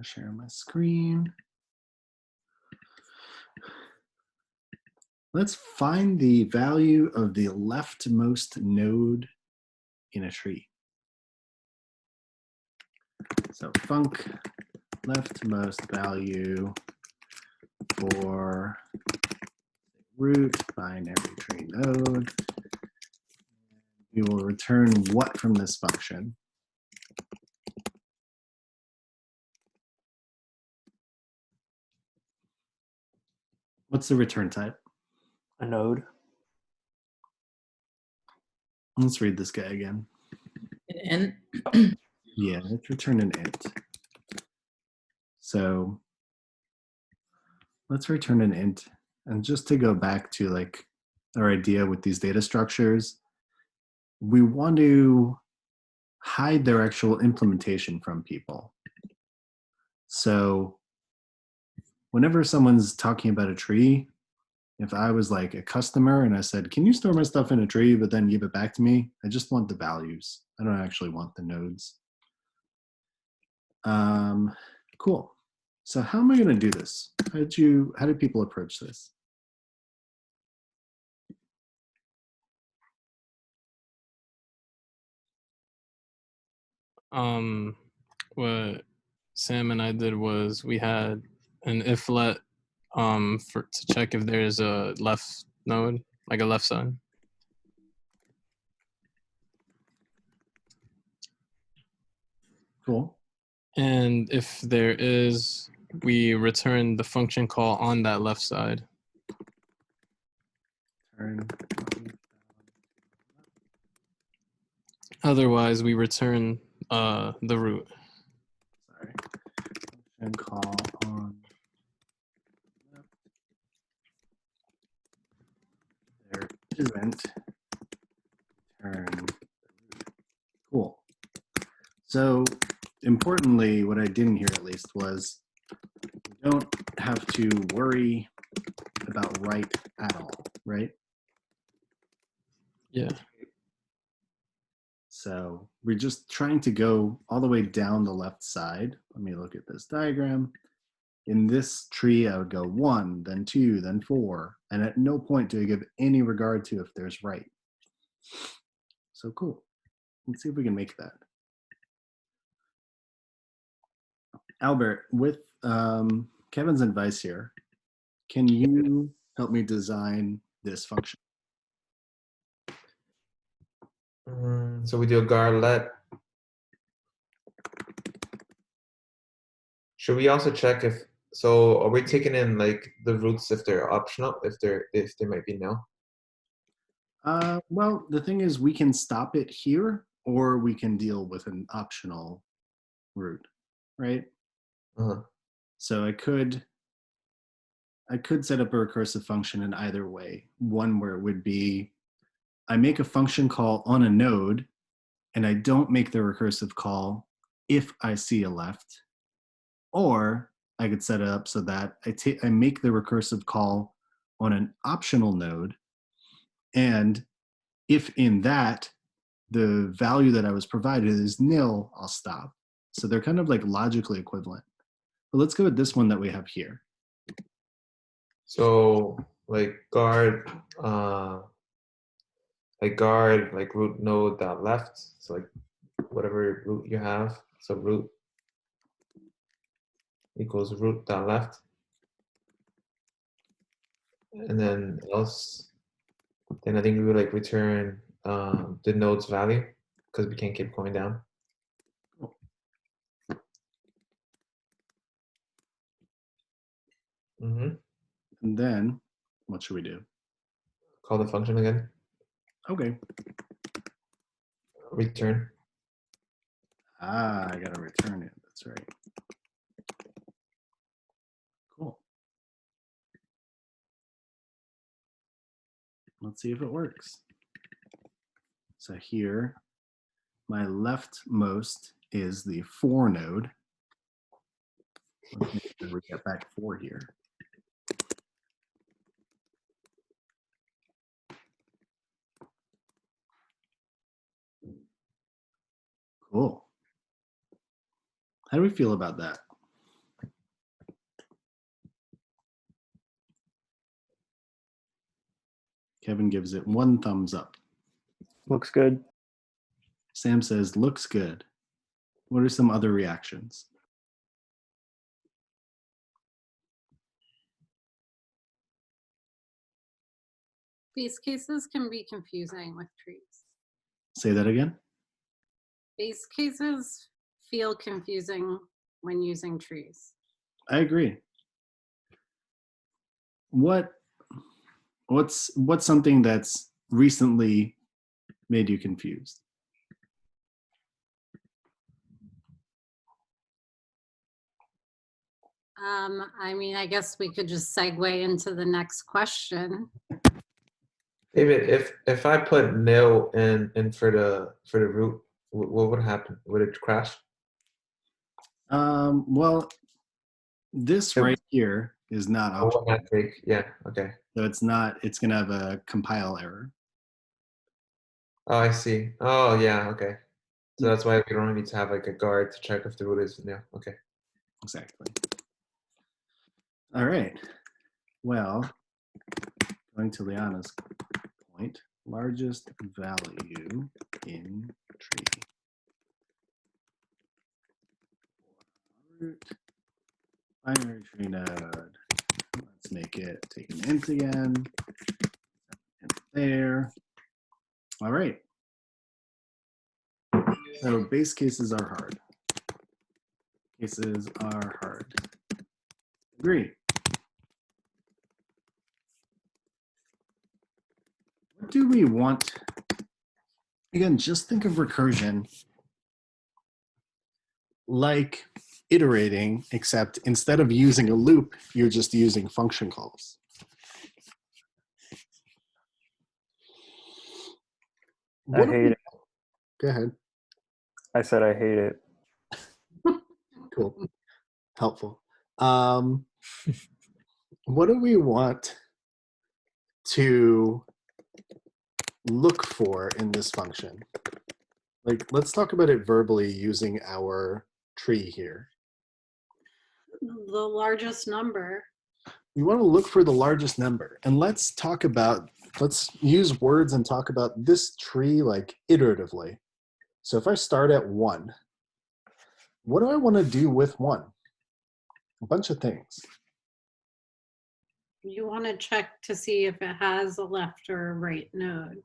gonna share my screen. Let's find the value of the leftmost node in a tree. So func leftmost value for root binary tree node. We will return what from this function? What's the return type? A node. Let's read this guy again. An Yeah, let's return an int. So let's return an int. And just to go back to like our idea with these data structures, we want to hide their actual implementation from people. So whenever someone's talking about a tree, if I was like a customer and I said, can you store my stuff in a tree, but then give it back to me? I just want the values. I don't actually want the nodes. Cool. So how am I going to do this? How did people approach this? What Sam and I did was we had an if let to check if there's a left node, like a left side. Cool. And if there is, we return the function call on that left side. Otherwise, we return the root. Sorry. Function call on there isn't return. Cool. So importantly, what I didn't hear at least was you don't have to worry about right at all, right? Yeah. So we're just trying to go all the way down the left side. Let me look at this diagram. In this tree, I would go 1, then 2, then 4, and at no point do I give any regard to if there's right. So cool. Let's see if we can make that. Albert, with Kevin's advice here, can you help me design this function? So we do a gar let. Should we also check if, so are we taking in like the roots if they're optional, if they might be no? Well, the thing is we can stop it here or we can deal with an optional root, right? Uh-huh. So I could set up a recursive function in either way. One where it would be, I make a function call on a node and I don't make the recursive call if I see a left. Or I could set it up so that I make the recursive call on an optional node, and if in that the value that I was provided is nil, I'll stop. So they're kind of like logically equivalent. But let's go with this one that we have here. So like guard like root node dot left. So like whatever root you have. So root equals root dot left. And then else, then I think we would like return the node's value because we can't keep going down. Mm-hmm. And then what should we do? Call the function again. Okay. Return. I gotta return it, that's right. Cool. Let's see if it works. So here, my leftmost is the 4 node. Let's make sure we get back 4 here. Cool. How do we feel about that? Kevin gives it 1 thumbs up. Looks good. Sam says, looks good. What are some other reactions? Base cases can be confusing with trees. Say that again. Base cases feel confusing when using trees. I agree. What's something that's recently made you confused? I mean, I guess we could just segue into the next question. David, if I put nil in for the root, what would happen? Would it crash? Well, this Yep. right here is not Or optional, what not take? Yeah. Okay. so it's not. It's gonna have a compile error. Oh, I see. Oh, yeah. Okay. So Yeah. that's why we don't need to have like a guard to check if the root is. Yeah. Okay. Exactly. All right. Well, going to Liana's point, largest value in tree. Root, binary tree node. Let's make it take an int again. Int there. All right. So base cases are hard. Cases are hard. Agree. What do we want? Again, just think of recursion like iterating, except instead of using a loop, you're just using function calls. I hate it. Go ahead. I said I hate it. Cool. Helpful. What do we want to look for in this function? Like, let's talk about it verbally using our tree here. The largest number. We want to look for the largest number. And let's use words and talk about this tree like iteratively. So if I start at 1, what do I want to do with 1? A bunch of things. You want to check to see if it has a left or a right node.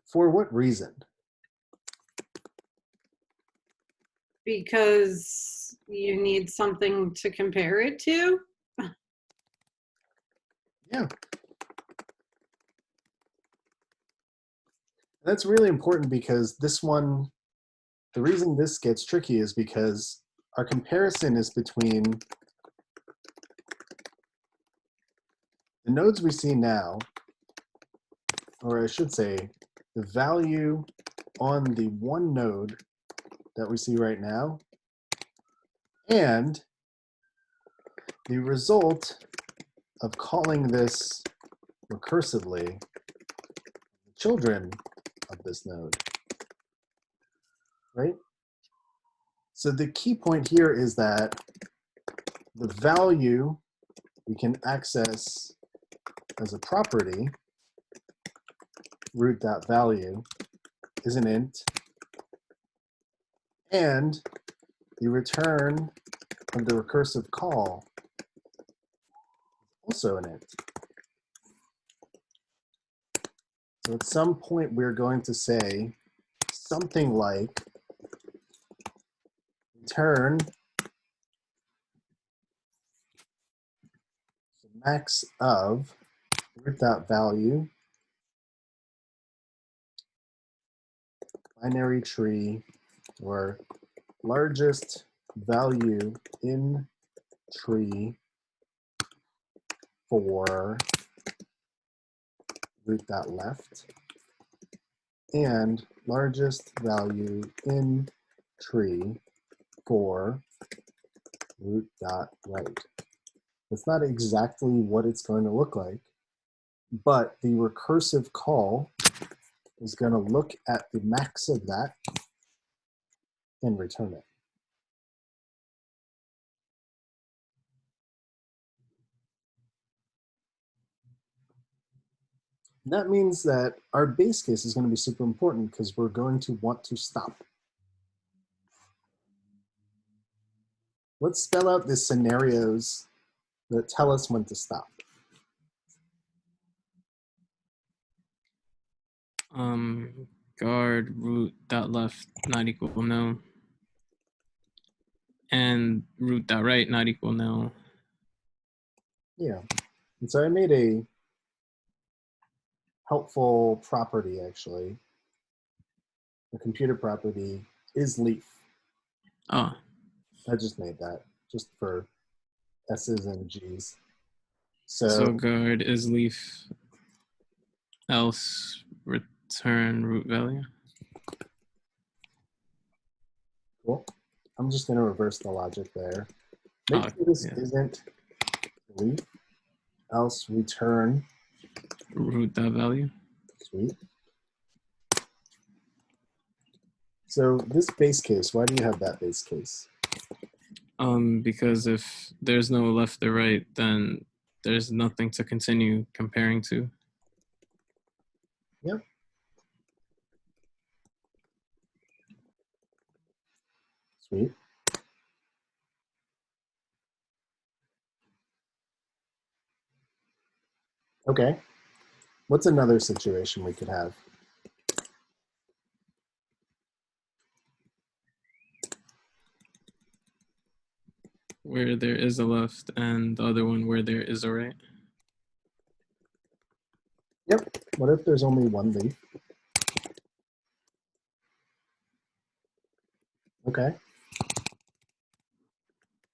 For what reason? Because you need something to compare it to. Yeah. That's really important because this one, the reason this gets tricky is because our comparison is between the nodes we see now, or I should say, the value on the one node that we see right now, and the result of calling this recursively, the children of this node, right? So the key point here is that the value we can access as a property, root.value, is an int, and the return of the recursive call is also an int. So at some point we're going to say something like return the max of root.value binary tree, or largest value in tree for root.left, and largest value in tree for root.right. It's not exactly what it's going to look like, but the recursive call is going to look at the max of that and return it. That means that our base case is going to be super important because we're going to want to stop. Let's spell out the scenarios that tell us when to stop. Guard root dot left not equal nil, and root dot right not equal nil. Yeah. And so I made a helpful property, actually. A computer property is leaf. Oh, I just made that just for S's and G's. so So guard is leaf, else return root value. cool. I'm just going to reverse the logic there. Make sure this Yeah. isn't leaf, else return. Root dot value. Sweet. So this base case, why do you have that base case? Because if there's no left or right, then there's nothing to continue comparing to. Yep. Sweet. Okay. What's another situation we could have? Where there is a left and the other one where there is a right. Yep. What if there's only one leaf? Okay.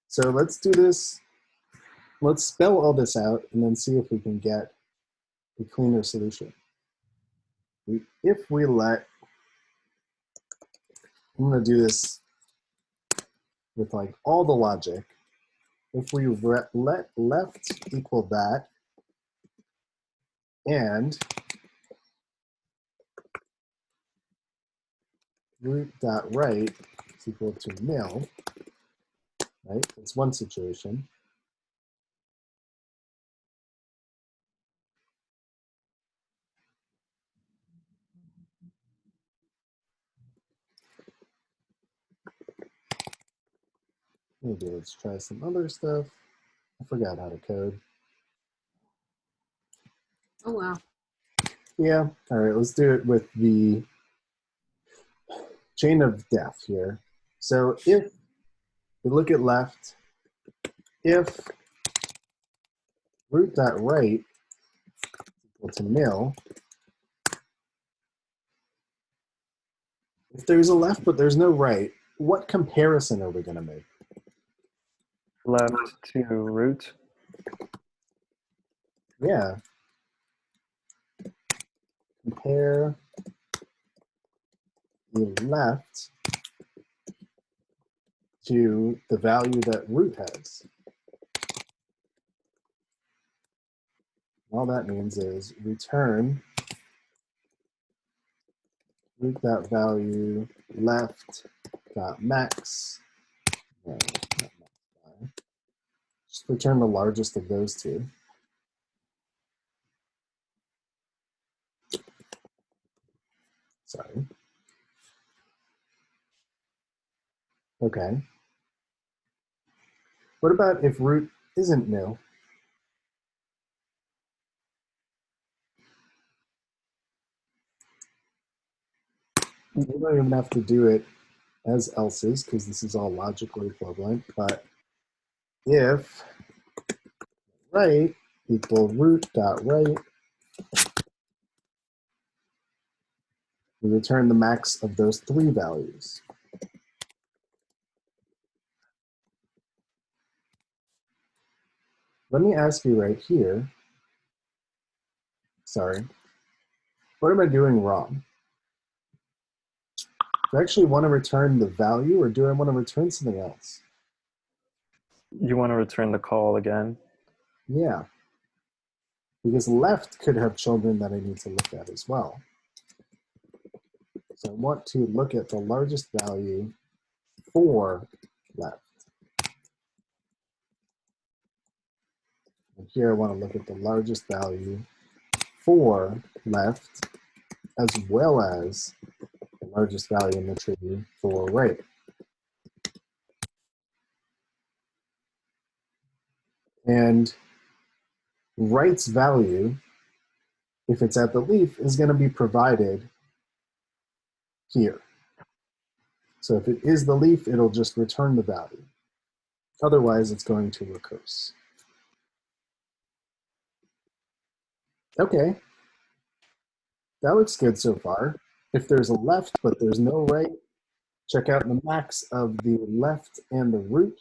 So let's do this. Let's spell all this out and then see if we can get a cleaner solution. If we let, I'm going to do this with like all the logic. If we let left equal that and root dot right is equal to nil, right? That's one situation. Maybe let's try some other stuff. I forgot how to code. Oh, wow. Yeah, all right, let's do it with the chain of death here. So if we look at left, if root dot right equal to nil, if there's a left but there's no right, what comparison are we going to make? Left to root. Yeah. Compare the left to the value that root has. All that means is return root dot value left dot max. No, not max by. Just return the largest of those two. Sorry. Okay. What about if root isn't nil? We don't even have to do it as else's because this is all logically equivalent, but if right equal root dot right, we return the max of those three values. Let me ask you right here, sorry, what am I doing wrong? Do I actually want to return the value or do I want to return something else? You want to return the call again. Yeah, because left could have children that I need to look at as well. So I want to look at the largest value for left. And here I want to look at the largest value for left as well as the largest value in the tree for right. And right's value, if it's at the leaf, is going to be provided here. So if it is the leaf, it'll just return the value. Otherwise, it's going to recurse. Okay, that looks good so far. If there's a left but there's no right, check out the max of the left and the root.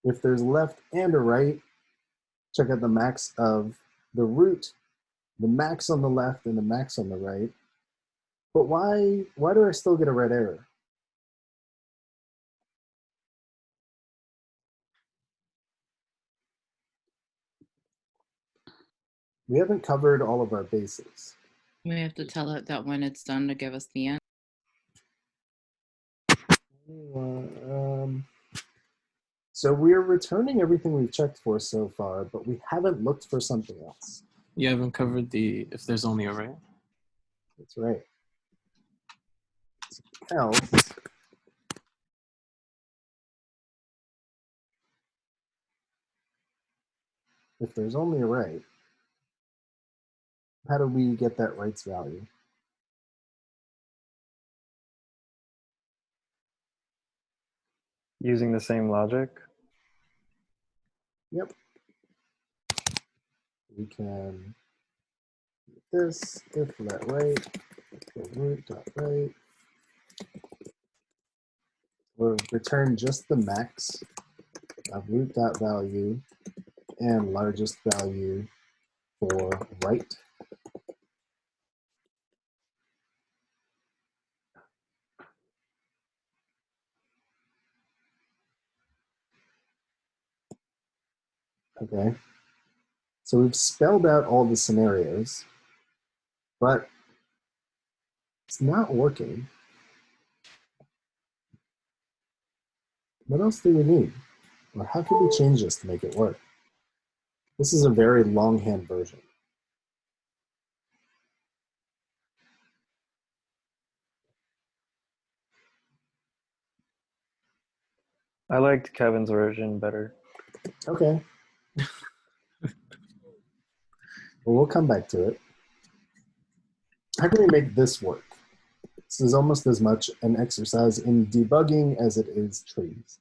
If there's left and a right, check out the max of the root, the max on the left and the max on the right. But why do I still get a red error? We haven't covered all of our bases. We have to tell it that when it's done to give us the end. So we're returning everything we've checked for so far, but we haven't looked for something else. You haven't covered the if there's only a right. That's right. Else, if there's only a right, how do we get that right's value? Using the same logic. Yep. We can do this if that right, the root dot right. We'll return just the max of root dot value and largest value for right. Okay. So we've spelled out all the scenarios, but it's not working. What else do we need? Or how can we change this to make it work? This is a very longhand version. I liked Kevin's version better. Okay. Well, we'll come back to it. How can we make this work? This is almost as much an exercise in debugging as it is trees.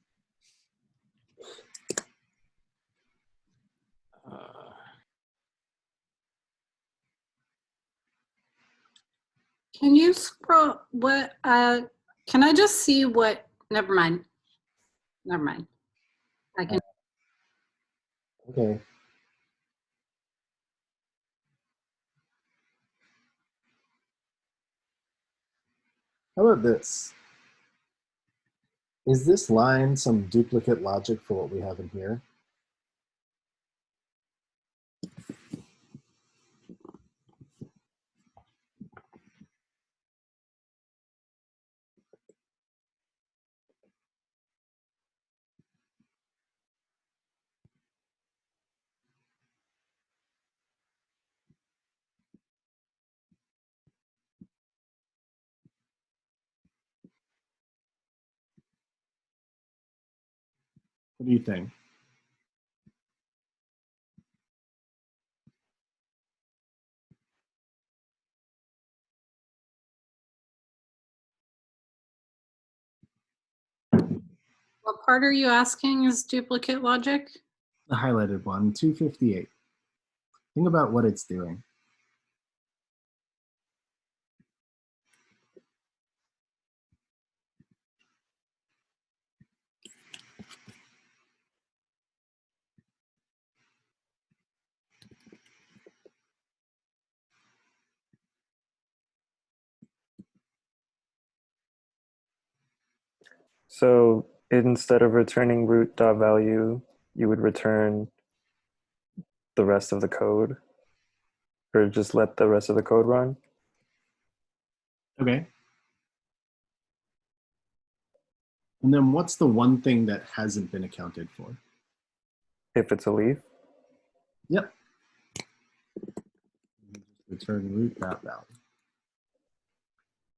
Can you scroll, can I just see what, never mind. Never mind. I can, Okay. How about this? Is this line some duplicate logic for what we have in here? What do you think? what part are you asking is duplicate logic? The highlighted one, 258. Think about what it's doing. So instead of returning root dot value, you would return the rest of the code, or just let the rest of the code run. Okay. And then what's the one thing that hasn't been accounted for? If it's a leaf, Yep. return root.value.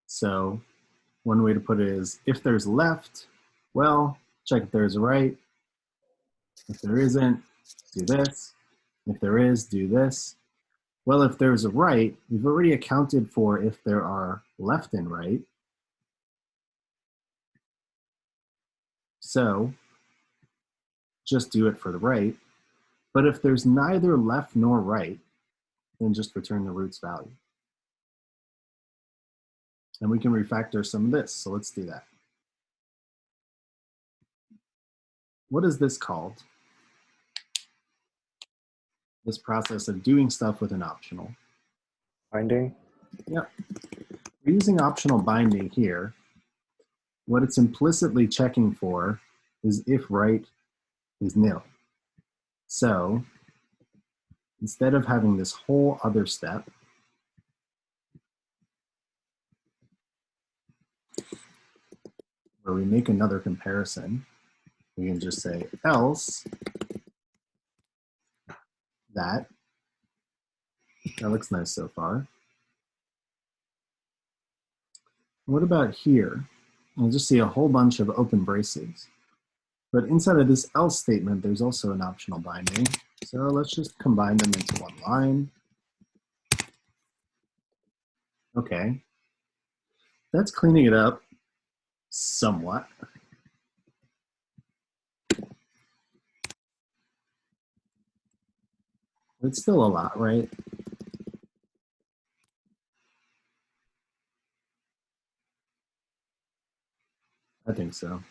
So one way to put it is, if there's left, well, check if there's a right. If there isn't, do this. If there is, do this. Well, if there's a right, we've already accounted for if there are left and right. So just do it for the right. But if there's neither left nor right, then just return the root's value. And we can refactor some of this, so let's do that. What is this called? This process of doing stuff with an optional. Binding. Yep. We're using optional binding here. What it's implicitly checking for is if right is nil. So instead of having this whole other step, where we make another comparison, we can just say else that. That looks nice so far. What about here? I'll just see a whole bunch of open braces. But inside of this else statement, there's also an optional binding. So let's just combine them into one line. Okay. That's cleaning it up somewhat. It's still a lot, right? I think so.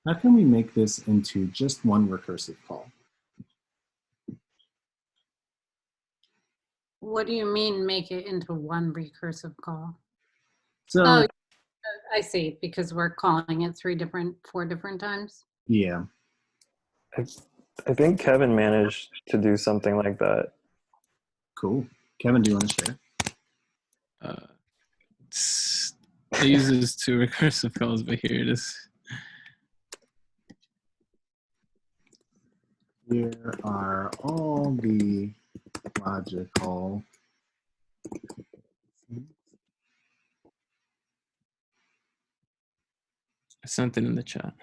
How can we make this into just one recursive call? What do you mean make it into one recursive call? So, Oh, I see, because we're calling it four different times. yeah. I think Kevin managed to do something like that. Cool. Kevin, do you want to share? It uses two recursive calls, but here it is. Here are all the logical I sent it in the chat.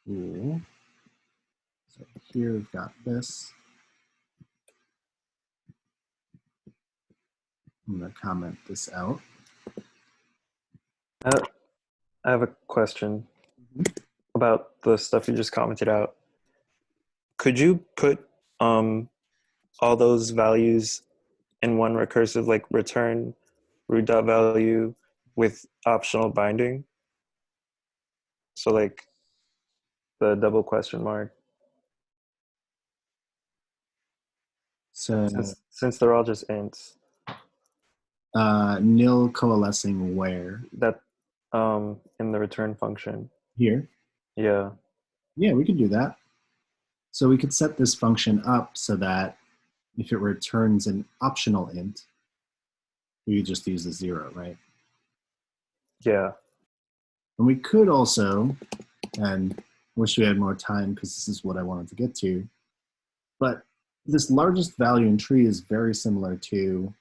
Cool. So here we've got this. I'm going to comment this out. I have a question about the stuff you just commented out. Could you put all those values in one recursive, like return root.value with optional binding? So like the double question mark. So Since they're all just ints. nil coalescing where? That in the return function. Here? Yeah. Yeah, we could do that. So we could set this function up so that if it returns an optional int, we could just use a 0, right? Yeah. And we could also, and wish we had more time because this is what I wanted to get to, but this largest value in tree is very similar to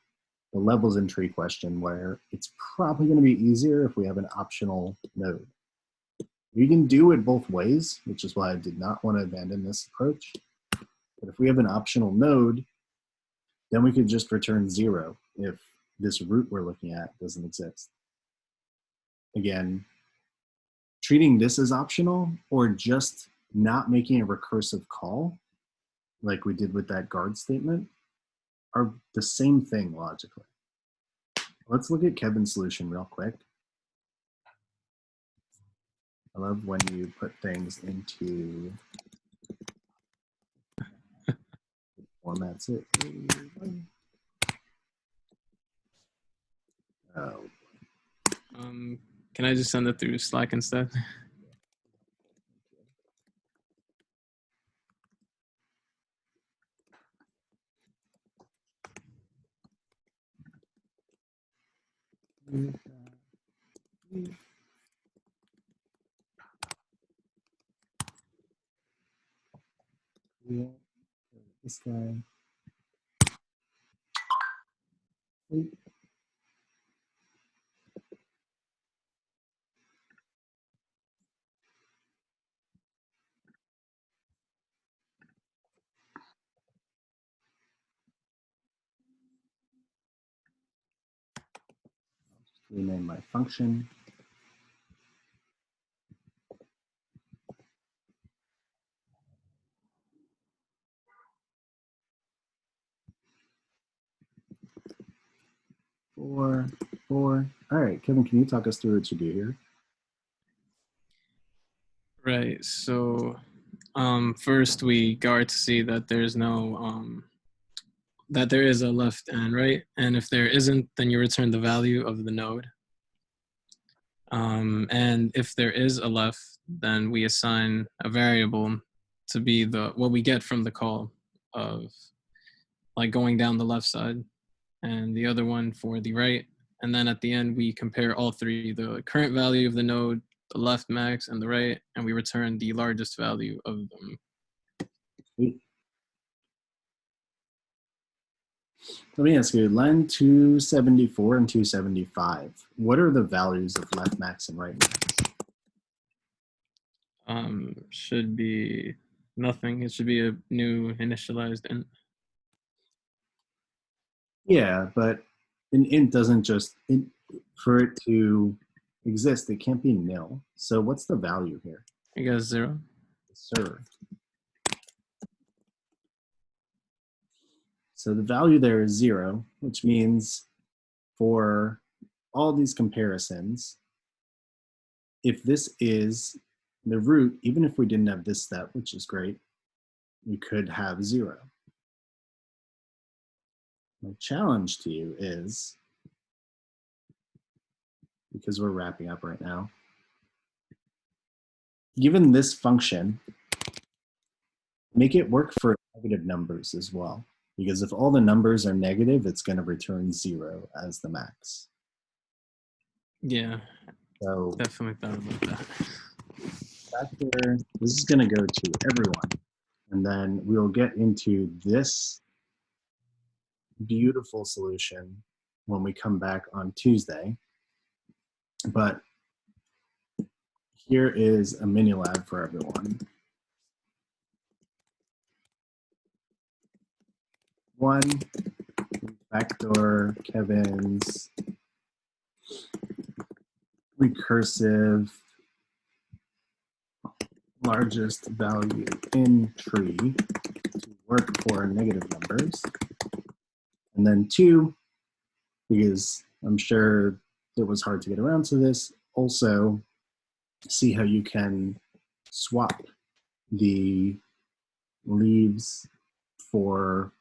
the levels in tree question, where it's probably going to be easier if we have an optional node. We can do it both ways, which is why I did not want to abandon this approach. But if we have an optional node, then we could just return 0 if this root we're looking at doesn't exist. Again, treating this as optional or just not making a recursive call, like we did with that guard statement, are the same thing logically. Let's look at Kevin's solution real quick. I love when you put things into formats it. Oh, Can I just send it through Slack instead? This guy. Rename my function. Four. All right, Kevin, can you talk us through what you do here? Right. So first we guard to see that there's no that there is a left and right, and if there isn't, then you return the value of the node. And if there is a left, then we assign a variable to be what we get from the call of like going down the left side, and the other one for the right. And then at the end, we compare all three, the current value of the node, the left max, and the right, and we return the largest value of them. Let me ask you, line 274 and 275, what are the values of left max and right max? Should be nothing. It should be a new initialized int. Yeah, but an int doesn't just, for it to exist, it can't be nil. So what's the value here? I guess 0. Sir. So the value there is 0, which means for all these comparisons, if this is the root, even if we didn't have this step, which is great, we could have 0. My challenge to you is, because we're wrapping up right now, given this function, make it work for negative numbers as well. Because if all the numbers are negative, it's going to return 0 as the max. Yeah, So definitely thought about that. factor, this is going to go to everyone. And then we'll get into this beautiful solution when we come back on Tuesday. But here is a mini lab for everyone. 1, factor Kevin's recursive largest value in tree to work for negative numbers. And then 2, because I'm sure it was hard to get around to this, also see how you can swap the leaves for